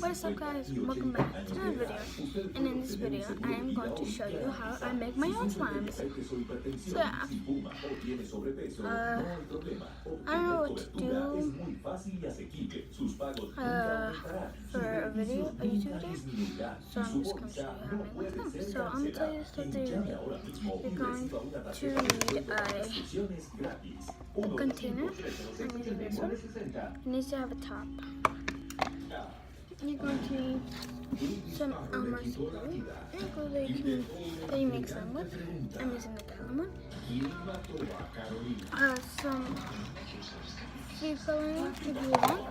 What is up, guys? Welcome back to another video. And in this video, I am going to show you how I make my own slimes. So yeah, I don't know what to do for a video, a YouTube video. So I'm just going to show you how I make my slime. So I'm going to tell you something. You're going to need a container. I'm using this one. It needs to have a top. You're going to need some Elmer's glue and glue that you make slime with. I'm using the Dylan one. Some food coloring if you want.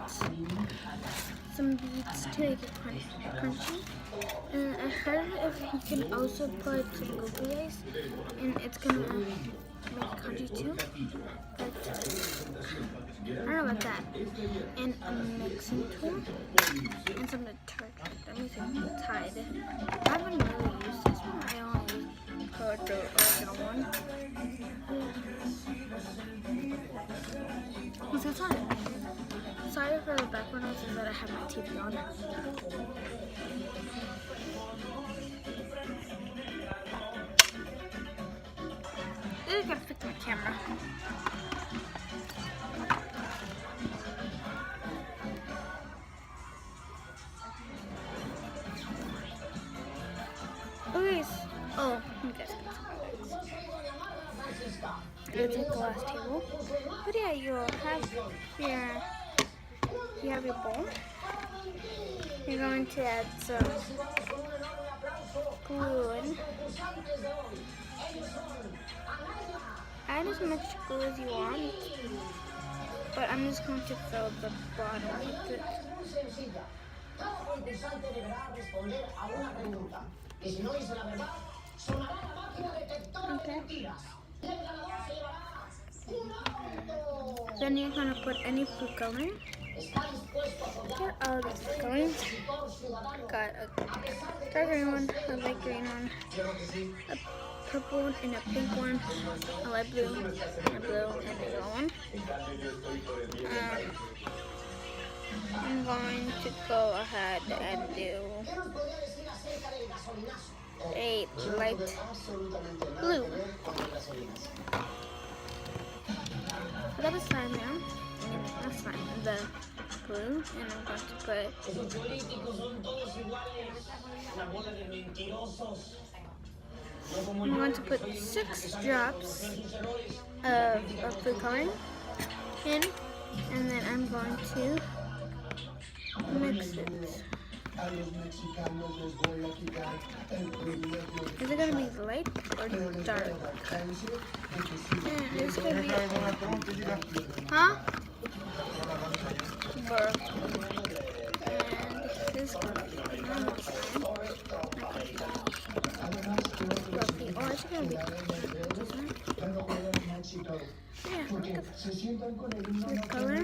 Some beads to make it crunchy. And I heard if you can also put some googly eyes, and it's gonna make it crunchy too. But I don't know about that. And a mixing tool and some detergent. I'm using Tide. I haven't really used this one. I only use the original one. So that's on it. Sorry for the background noise, is that I have my TV on. I gotta fix my camera. Okay, oh, you guys can take a glass table. But yeah, you have your bowl. You're going to add some glue in. Add as much glue as you want, but I'm just going to fill the bottom with it. Okay. Then you're going to put any food coloring. Here are all the food colorings. Got a dark green one, a light green one, a purple one, and a pink one, a light blue, and a blue, and a yellow one. I'm going to go ahead and do a light blue. So that was slime now. That's fine. The glue, and I'm going to put I'm going to put 6 drops of food coloring in, and then I'm going to mix it. Is it going to be light or dark? And it's going to be, huh? Burp. And this is going to be normal slime. Oh, it's going to be yeah, look at the color.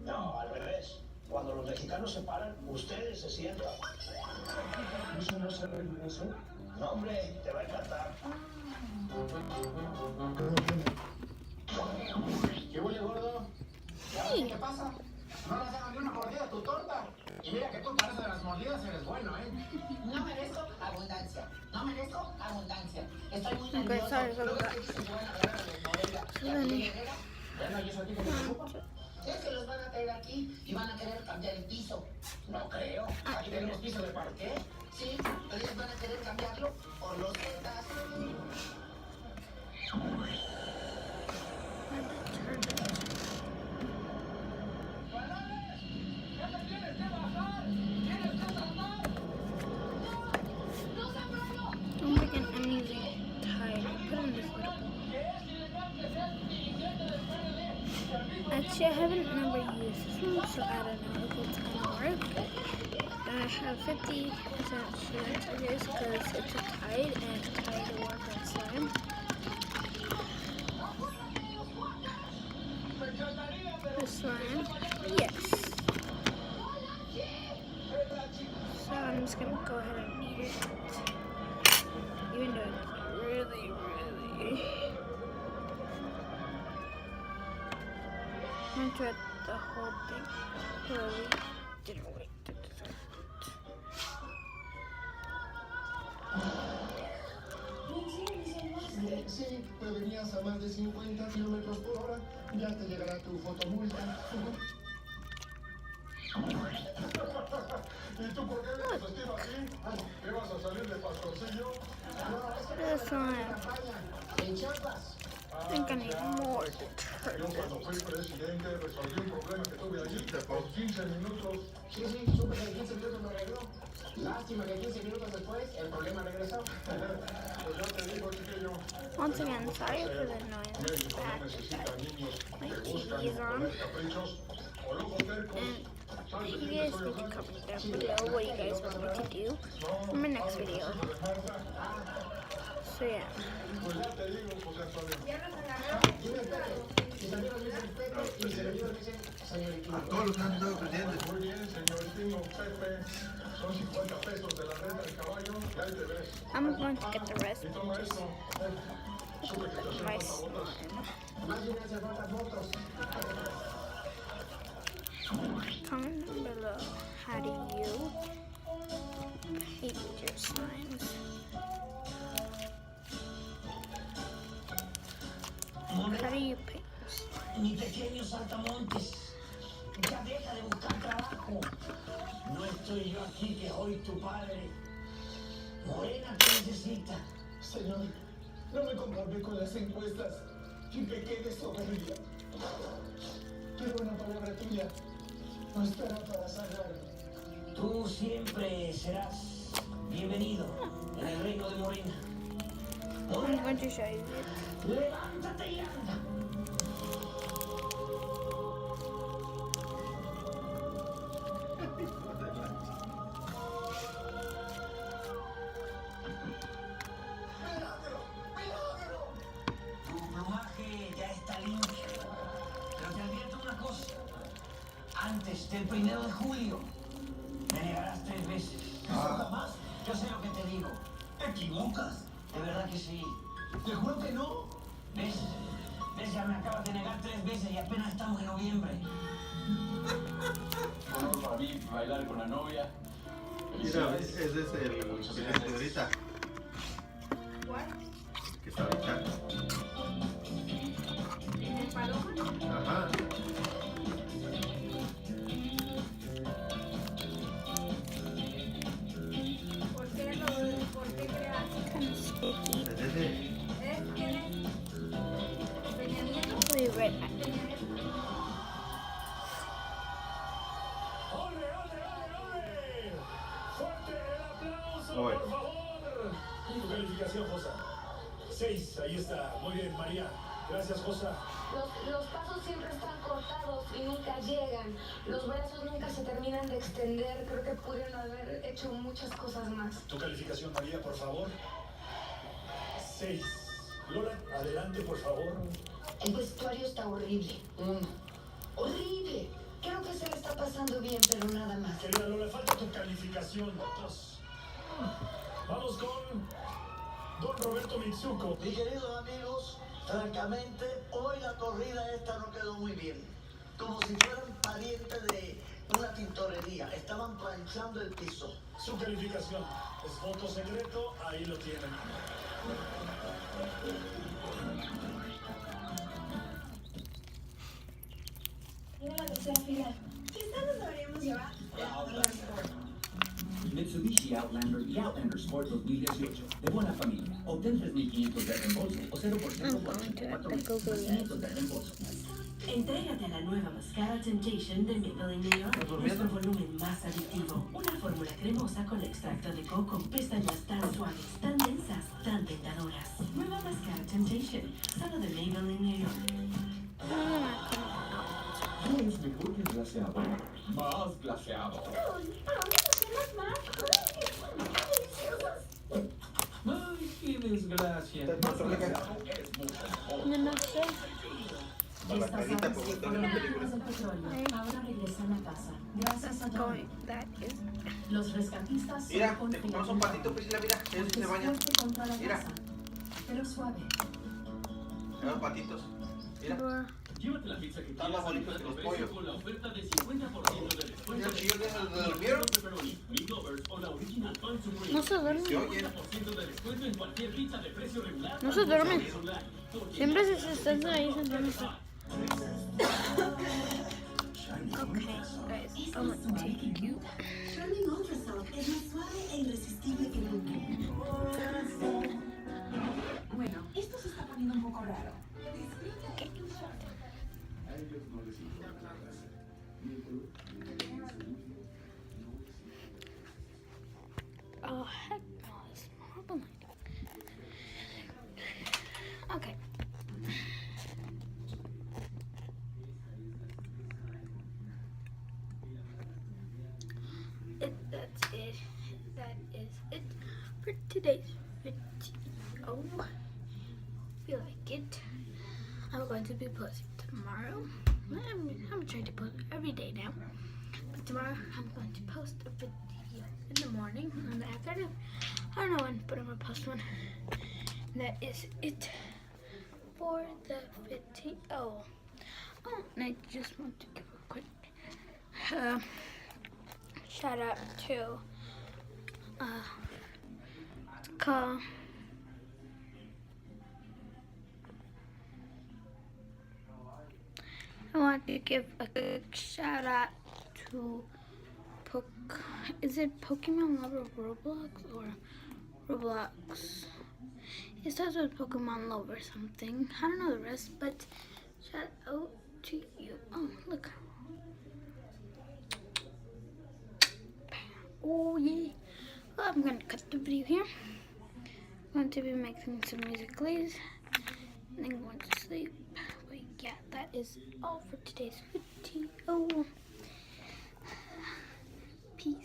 No, al revés. Cuando los mexicanos se paran, ustedes se sientan. ¿Eso no se ve eso? No, hombre, te va a encantar. ¿Qué huele, gordo? Sí. ¿Qué pasa? No le has dado ni una mordida a tu torta. Y mira que tú pareces de las mordidas, eres bueno, ¿eh? No merezco abundancia. No merezco abundancia. Estoy muy Okay, nervioso. sorry about that. Bueno, ¿y eso a ti qué te preocupa? Es que los van a traer aquí y van a querer cambiar el piso. No creo. Aquí tenemos piso de parqué. Sí, ellos van a querer cambiarlo por los tetas. I'm using Tide. Put in this little bowl. Actually, I haven't never used this one, so I don't know if it's gonna work. I have 50% chance it is because it's a Tide and Tide will work on slime. The slime, yes. So I'm just gonna go ahead and eat it. Even though it's really I'm going to the whole thing. But we didn't wait to decide. Sí, pero venías a más de 50 kilómetros por hora. Ya te llegará tu fotomulta. ¿Y tú por qué eres vestido así? ¿Qué vas a salir de pastorcillo? This one, En chapas. I think I need more Yo detergent. cuando fui presidente resolví un problema que tuve allí en 15 minutos. Sí, supe que en 15 minutos me arregló. Lástima que 15 minutos después el problema regresó. Pues yo te digo, chiquillo. Once again, sorry for the annoying México no fact necesita that niños my que buscan TV is on. tener caprichos o lujos tercos. And you guys need to comment down below what you guys want me to do in my next video. So yeah. Pues ya te digo, José Antonio. A todos los que han estado presentes. Muy bien, señorito Pepe. Son 50 pesos de la renta del caballo y ahí te ves. I'm going to get the rest Y toma esto. Supe que te of hacían my falta botas. slime. Más bien hace falta fotos. Comment down below, how do you paint your slimes? How do you paint your slime? Mi pequeño saltamontes, ya deja de buscar trabajo. No estoy yo aquí que hoy tu padre. Morena te necesita. Señor, no me conformé con las encuestas y pequé de soberbia. Pero una palabra tuya no estará para sanarme. Tú siempre serás bienvenido en el reino de Morena. I'm Morena, going to show you it. levántate y anda. Tu plumaje ya está limpio. Pero te advierto una cosa. Antes del 1 de julio, me negarás 3 veces. ¿Jamás? Yo sé lo que te digo. ¿Te equivocas? De verdad que sí. Te juro que no. ¿Ves? ¿Ves? Ya me acabas de negar 3 veces y apenas estamos en noviembre. Honor para mí bailar con la novia. Mira, ese es el filete de ahorita. Que está echando. ¿El paloma? Ajá. ¿Por qué creaste? Kind of sticky. Es ese. ¿Quién es? ¿Peña Nieto? Really red. ¿Peña Nieto? ¡Ole, ole, ole, ole! ¡Fuerte el aplauso, Oye. por favor! Tu calificación, Josa. 6, ahí está. Muy bien, María. Gracias, Josa. Los pasos siempre están cortados y nunca llegan. Los brazos nunca se terminan de extender. Creo que pudieron haber hecho muchas cosas más. Tu calificación, María, por favor. 6. Lola, adelante, por favor. El vestuario está horrible. Horrible. Creo que se le está pasando bien, pero nada más. Querida Lola, falta tu calificación. 2. Vamos con Don Roberto Mitsuko. Mis queridos amigos, francamente, hoy la corrida esta no quedó muy bien. Como si fueran parientes de una tintorería. Estaban planchando el piso. Su calificación es voto secreto. Ahí lo tienen. Mira la tercera fila. Quizás nos deberíamos llevar Mitsubishi Outlander y Outlander Sport 2018. De buena familia. Obtén 3.500 de reembolso o 0% por 84 meses, más 500 de reembolso. Entrégate a la nueva mascara Temptation de Maybelline New York. Nuestro volumen más adictivo. Una fórmula cremosa con extracto de coco. Pestañas tan suaves, tan densas, tan tentadoras. Nueva mascara Temptation. Solo de Maybelline New York. Tú eres mejor que glaseado. Más glaseado. Ay, qué desgracia. Más glaseado es mucho mejor. No, no sé. Para la carita, como está en la película. del petróleo. Ahora regresan a casa. Gracias a Dios. That is. Los rescatistas Mira, son te compramos un patito, pues, y la vida. Ellos se bañan. fuerte contra la Mira. casa, pero suave. Los patitos. Bro. Llévate la pizza que Están más quieras bonitos al que los precio pollos. con la oferta de 50% de descuento. ¿Y ellos se durmieron? Pepperoni, Meat Lovers o la original Pan Supreme. No se duermen. Se oyen. 50% de descuento en cualquier pizza de precio regular. No se duermen. Siempre se están ahí sentados. Okay, guys, I'm gonna take you. Charming Ultra Soft es más suave e irresistible que nunca. Bueno, esto se está poniendo un poco raro. Okay. Oh heck no, it's horrible. Okay. That's it. That is it for today's video. Feel like it. I'm going to be posting tomorrow. I'm trying to post every day now. But tomorrow I'm going to post a video in the morning and in the afternoon. I don't know when, but I'm going to post one. And that is it for the video. Oh, and I just want to give a quick shout out to I want to give a quick shout out to is it Pokemon Lover Roblox or Roblox? It starts with Pokemon Love or something. I don't know the rest, but shout out to you. Oh, look. Oh, yeah. Well, I'm going to cut the video here. I'm going to be making some music plays and then going to sleep. But yeah, that is all for today's video. Peace.